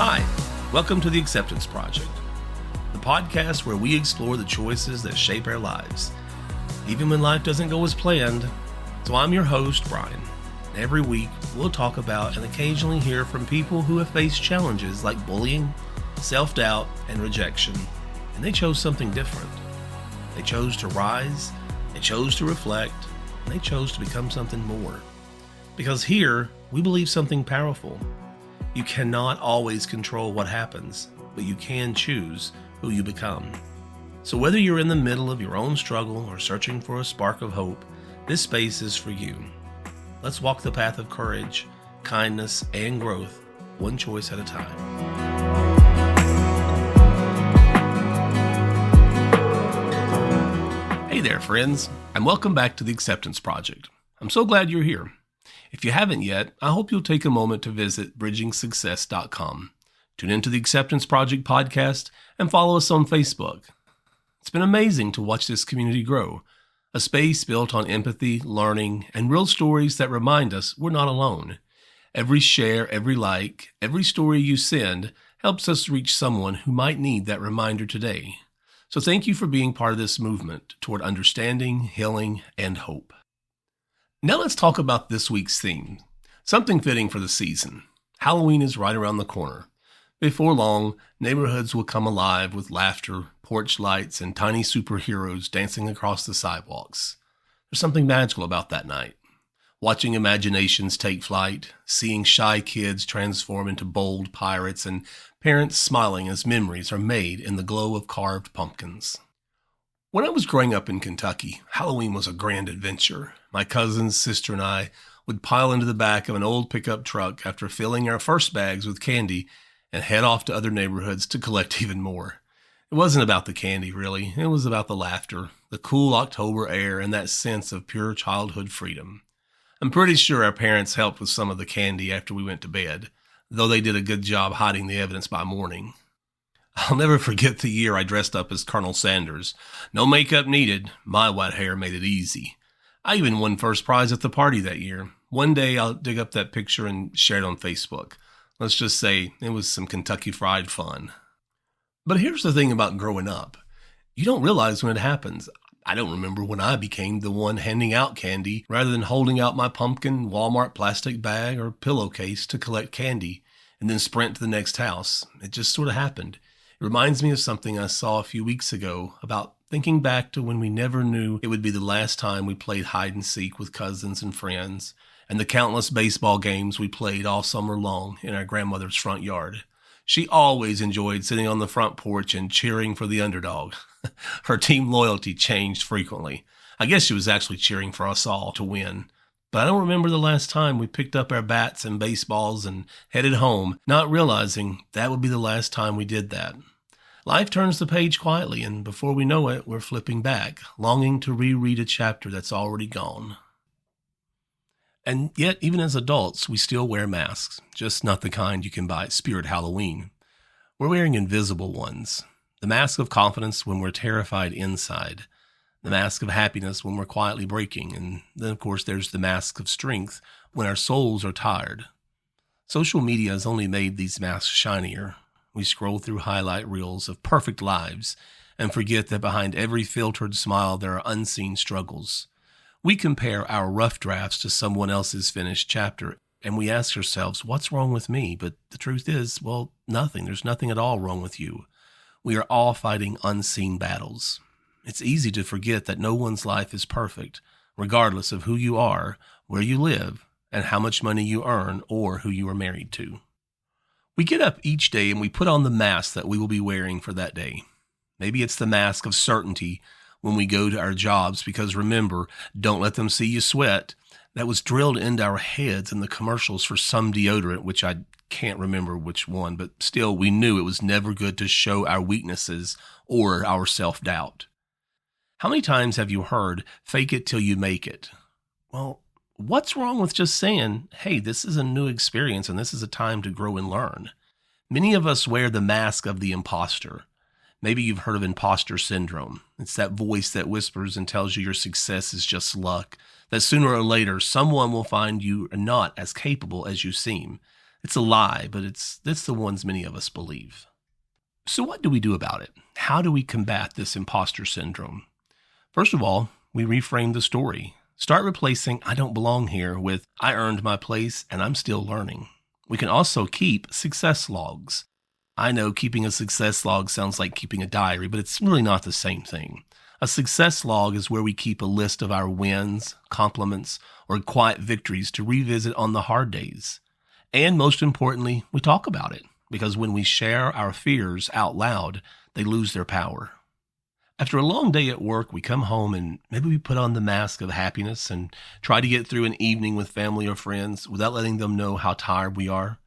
Hi, welcome to The Acceptance Project, the podcast where we explore the choices that shape our lives, even when life doesn't go as planned. So I'm your host, Bryan. Every week, we'll talk about and occasionally hear from people who have faced challenges like bullying, self-doubt, and rejection, and they chose something different. They chose to rise, they chose to reflect, and they chose to become something more. Because here, we believe something powerful. You cannot always control what happens, but you can choose who you become. So whether you're in the middle of your own struggle or searching for a spark of hope, this space is for you. Let's walk the path of courage, kindness, and growth, one choice at a time. Hey there, friends, and welcome back to The Acceptance Project. I'm so glad you're here. If you haven't yet, I hope you'll take a moment to visit bridgingsuccess.com. Tune into the Acceptance Project podcast and follow us on Facebook. It's been amazing to watch this community grow, a space built on empathy, learning, and real stories that remind us we're not alone. Every share, every like, every story you send helps us reach someone who might need that reminder today. So thank you for being part of this movement toward understanding, healing, and hope. Now let's talk about this week's theme, something fitting for the season. Halloween is right around the corner. Before long, neighborhoods will come alive with laughter, porch lights, and tiny superheroes dancing across the sidewalks. There's something magical about that night. Watching imaginations take flight, seeing shy kids transform into bold pirates, and parents smiling as memories are made in the glow of carved pumpkins. When I was growing up in Kentucky, Halloween was a grand adventure. My cousins, sister, and I would pile into the back of an old pickup truck after filling our first bags with candy and head off to other neighborhoods to collect even more. It wasn't about the candy, really. It was about the laughter, the cool October air, and that sense of pure childhood freedom. I'm pretty sure our parents helped with some of the candy after we went to bed, though they did a good job hiding the evidence by morning. I'll never forget the year I dressed up as Colonel Sanders. No makeup needed. My white hair made it easy. I even won first prize at the party that year. One day I'll dig up that picture and share it on Facebook. Let's just say it was some Kentucky Fried fun. But here's the thing about growing up. You don't realize when it happens. I don't remember when I became the one handing out candy rather than holding out my pumpkin Walmart plastic bag or pillowcase to collect candy and then sprint to the next house. It just sort of happened. It reminds me of something I saw a few weeks ago about thinking back to when we never knew it would be the last time we played hide and seek with cousins and friends, and the countless baseball games we played all summer long in our grandmother's front yard. She always enjoyed sitting on the front porch and cheering for the underdog. Her team loyalty changed frequently. I guess she was actually cheering for us all to win. But I don't remember the last time we picked up our bats and baseballs and headed home, not realizing that would be the last time we did that. Life turns the page quietly, and before we know it, we're flipping back, longing to reread a chapter that's already gone. And yet, even as adults, we still wear masks, just not the kind you can buy at Spirit Halloween. We're wearing invisible ones. The mask of confidence when we're terrified inside. The mask of happiness when we're quietly breaking. And then, of course, there's the mask of strength when our souls are tired. Social media has only made these masks shinier. We scroll through highlight reels of perfect lives and forget that behind every filtered smile there are unseen struggles. We compare our rough drafts to someone else's finished chapter, and we ask ourselves, what's wrong with me? But the truth is, well, nothing. There's nothing at all wrong with you. We are all fighting unseen battles. It's easy to forget that no one's life is perfect, regardless of who you are, where you live, and how much money you earn or who you are married to. We get up each day and we put on the mask that we will be wearing for that day. Maybe it's the mask of certainty when we go to our jobs because remember, don't let them see you sweat. That was drilled into our heads in the commercials for some deodorant, which I can't remember which one, but still we knew it was never good to show our weaknesses or our self-doubt. How many times have you heard, fake it till you make it? Well, what's wrong with just saying, hey, this is a new experience and this is a time to grow and learn? Many of us wear the mask of the imposter. Maybe you've heard of imposter syndrome. It's that voice that whispers and tells you your success is just luck, that sooner or later someone will find you are not as capable as you seem. It's a lie, but that's the ones many of us believe. So what do we do about it? How do we combat this imposter syndrome? First of all, we reframe the story. Start replacing "I don't belong here" with "I earned my place and I'm still learning." We can also keep success logs. I know keeping a success log sounds like keeping a diary, but it's really not the same thing. A success log is where we keep a list of our wins, compliments, or quiet victories to revisit on the hard days. And most importantly, we talk about it, because when we share our fears out loud, they lose their power. After a long day at work, we come home and maybe we put on the mask of happiness and try to get through an evening with family or friends without letting them know how tired we are.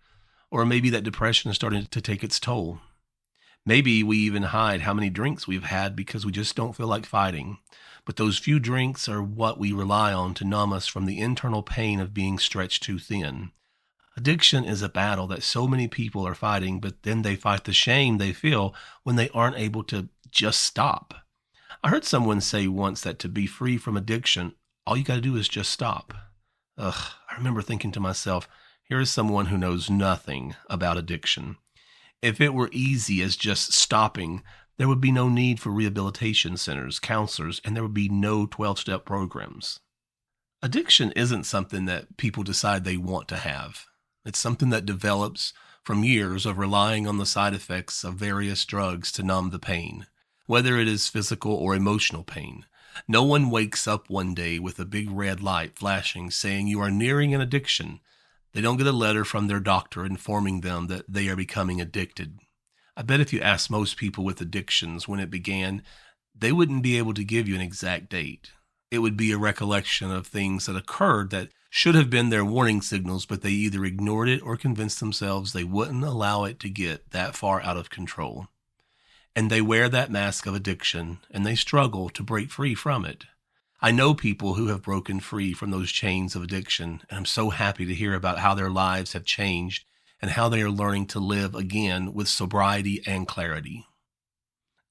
Or maybe that depression is starting to take its toll. Maybe we even hide how many drinks we've had because we just don't feel like fighting. But those few drinks are what we rely on to numb us from the internal pain of being stretched too thin. Addiction is a battle that so many people are fighting, but then they fight the shame they feel when they aren't able to just stop. I heard someone say once that to be free from addiction, all you got to do is just stop. I remember thinking to myself, here is someone who knows nothing about addiction. If it were easy as just stopping, there would be no need for rehabilitation centers, counselors, and there would be no 12-step programs. Addiction isn't something that people decide they want to have. It's something that develops from years of relying on the side effects of various drugs to numb the pain, whether it is physical or emotional pain. No one wakes up one day with a big red light flashing saying you are nearing an addiction. They don't get a letter from their doctor informing them that they are becoming addicted. I bet if you ask most people with addictions when it began, they wouldn't be able to give you an exact date. It would be a recollection of things that occurred that should have been their warning signals, but they either ignored it or convinced themselves they wouldn't allow it to get that far out of control. And they wear that mask of addiction, and they struggle to break free from it. I know people who have broken free from those chains of addiction, and I'm so happy to hear about how their lives have changed and how they are learning to live again with sobriety and clarity.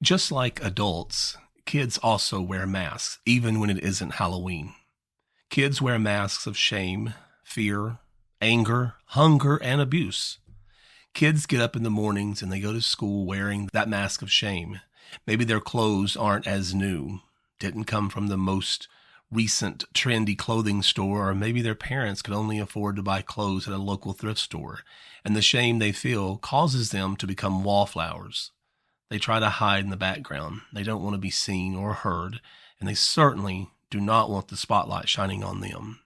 Just like adults, kids also wear masks, even when it isn't Halloween. Kids wear masks of shame, fear, anger, hunger, and abuse. Kids get up in the mornings and they go to school wearing that mask of shame. Maybe their clothes aren't as new, didn't come from the most recent trendy clothing store, or maybe their parents could only afford to buy clothes at a local thrift store, and the shame they feel causes them to become wallflowers. They try to hide in the background. They don't want to be seen or heard, and they certainly do not want the spotlight shining on them.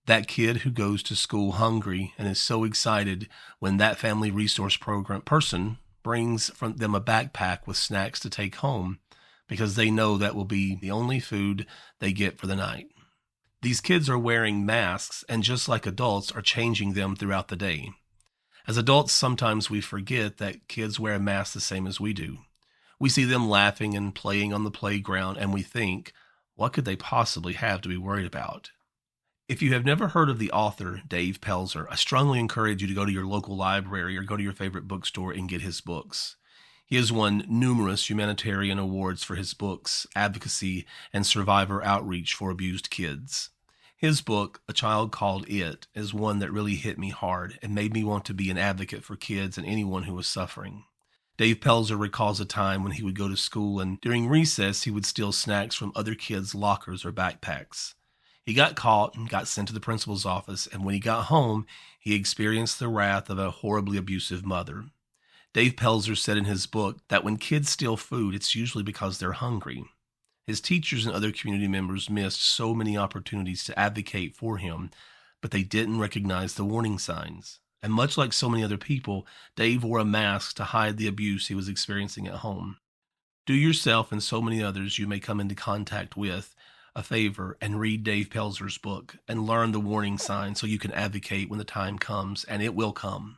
That kid who goes to school hungry and is so excited when that family resource program person brings from them a backpack with snacks to take home, because they know that will be the only food they get for the night. These kids are wearing masks, and just like adults, are changing them throughout the day. As adults, sometimes we forget that kids wear a mask the same as we do. We see them laughing and playing on the playground, and we think, what could they possibly have to be worried about? If you have never heard of the author, Dave Pelzer, I strongly encourage you to go to your local library or go to your favorite bookstore and get his books. He has won numerous humanitarian awards for his books, advocacy, and survivor outreach for abused kids. His book, A Child Called It, is one that really hit me hard and made me want to be an advocate for kids and anyone who was suffering. Dave Pelzer recalls a time when he would go to school and during recess he would steal snacks from other kids' lockers or backpacks. He got caught and got sent to the principal's office, and when he got home, he experienced the wrath of a horribly abusive mother. Dave Pelzer said in his book that when kids steal food, it's usually because they're hungry. His teachers and other community members missed so many opportunities to advocate for him, but they didn't recognize the warning signs. And much like so many other people, Dave wore a mask to hide the abuse he was experiencing at home. Do yourself and so many others you may come into contact with a favor and read Dave Pelzer's book and learn the warning signs so you can advocate when the time comes, and it will come.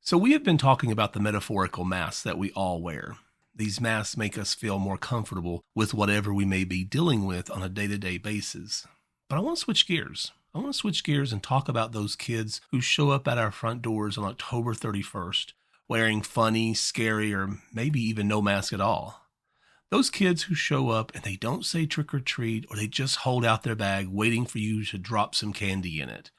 So we have been talking about the metaphorical masks that we all wear. These masks make us feel more comfortable with whatever we may be dealing with on a day-to-day basis. But I want to switch gears. I want to switch gears and talk about those kids who show up at our front doors on October 31st wearing funny, scary, or maybe even no mask at all. Those kids who show up and they don't say trick or treat, or they just hold out their bag waiting for you to drop some candy in it.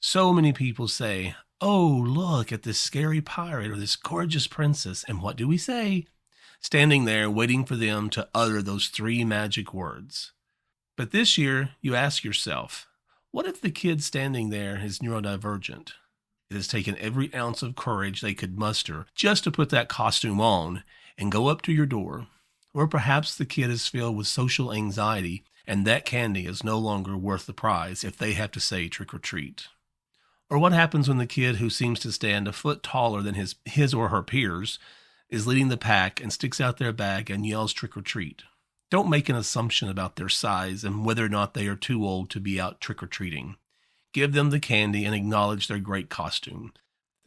So many people say, "Oh, look at this scary pirate or this gorgeous princess." And what do we say? Standing there waiting for them to utter those three magic words. But this year, you ask yourself, what if the kid standing there is neurodivergent? It has taken every ounce of courage they could muster just to put that costume on and go up to your door. Or perhaps the kid is filled with social anxiety and that candy is no longer worth the prize if they have to say trick or treat. Or what happens when the kid who seems to stand a foot taller than his or her peers is leading the pack and sticks out their bag and yells trick or treat? Don't make an assumption about their size and whether or not they are too old to be out trick or treating. Give them the candy and acknowledge their great costume.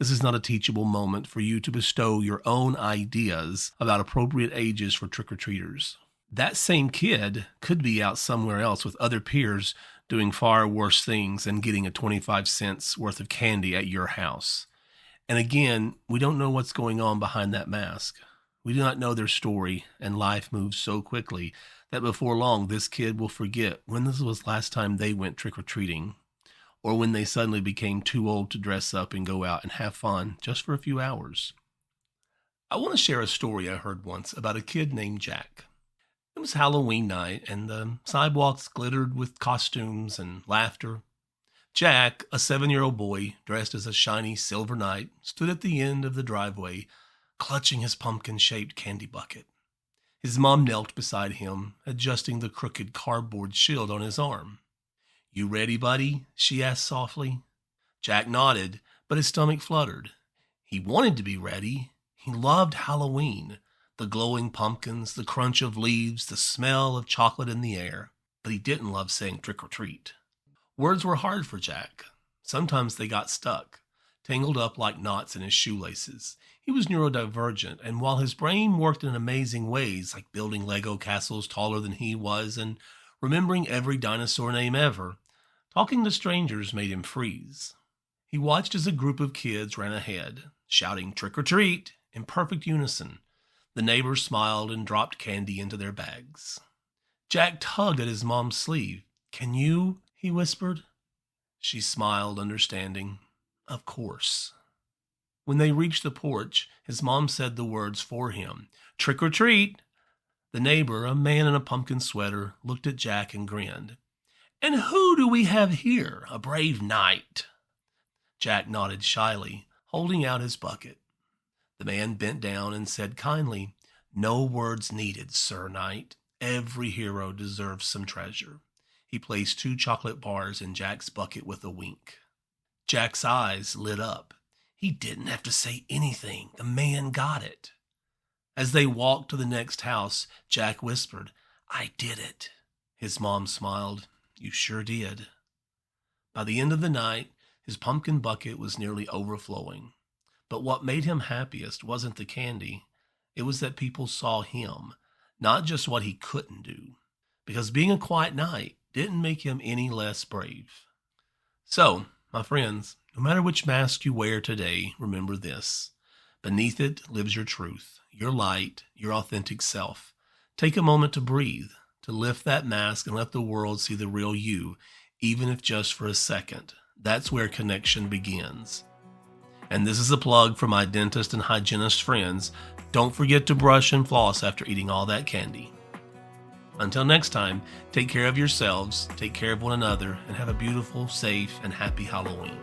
This is not a teachable moment for you to bestow your own ideas about appropriate ages for trick-or-treaters. That same kid could be out somewhere else with other peers doing far worse things and getting a 25 cents worth of candy at your house. And again, we don't know what's going on behind that mask. We do not know their story, and life moves so quickly that before long this kid will forget when this was last time they went trick-or-treating, or when they suddenly became too old to dress up and go out and have fun just for a few hours. I want to share a story I heard once about a kid named Jack. It was Halloween night, and the sidewalks glittered with costumes and laughter. Jack, a 7-year-old boy dressed as a shiny silver knight, stood at the end of the driveway, clutching his pumpkin-shaped candy bucket. His mom knelt beside him, adjusting the crooked cardboard shield on his arm. "You ready, buddy?" she asked softly. Jack nodded, but his stomach fluttered. He wanted to be ready. He loved Halloween, the glowing pumpkins, the crunch of leaves, the smell of chocolate in the air. But he didn't love saying trick or treat. Words were hard for Jack. Sometimes they got stuck, tangled up like knots in his shoelaces. He was neurodivergent, and while his brain worked in amazing ways, like building Lego castles taller than he was and remembering every dinosaur name ever, talking to strangers made him freeze. He watched as a group of kids ran ahead, shouting trick or treat in perfect unison. The neighbors smiled and dropped candy into their bags. Jack tugged at his mom's sleeve. "Can you?" he whispered. She smiled, understanding. "Of course." When they reached the porch, his mom said the words for him. "Trick or treat." The neighbor, a man in a pumpkin sweater, looked at Jack and grinned. "And who do we have here? A brave knight." Jack nodded shyly, holding out his bucket. The man bent down and said kindly, "No words needed, Sir Knight. Every hero deserves some treasure." He placed 2 chocolate bars in Jack's bucket with a wink. Jack's eyes lit up. He didn't have to say anything. The man got it. As they walked to the next house, Jack whispered, "I did it." His mom smiled. "You sure did." By the end of the night, his pumpkin bucket was nearly overflowing. But what made him happiest wasn't the candy. It was that people saw him, not just what he couldn't do. Because being a quiet knight didn't make him any less brave. So, my friends, no matter which mask you wear today, remember this. Beneath it lives your truth, your light, your authentic self. Take a moment to breathe, to lift that mask and let the world see the real you, even if just for a second. That's where connection begins. And this is a plug for my dentist and hygienist friends. Don't forget to brush and floss after eating all that candy. Until next time, take care of yourselves, take care of one another, and have a beautiful, safe, and happy Halloween.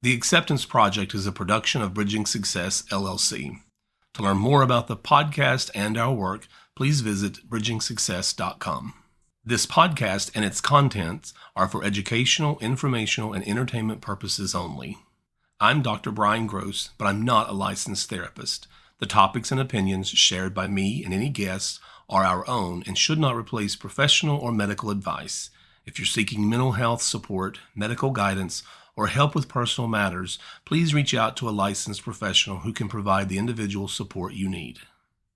The Acceptance Project is a production of Bridging Success, LLC. To learn more about the podcast and our work, please visit bridgingsuccess.com. This podcast and its contents are for educational, informational, and entertainment purposes only. I'm Dr. Bryan Gross, but I'm not a licensed therapist. The topics and opinions shared by me and any guests are our own and should not replace professional or medical advice. If you're seeking mental health support, medical guidance, or help with personal matters, please reach out to a licensed professional who can provide the individual support you need.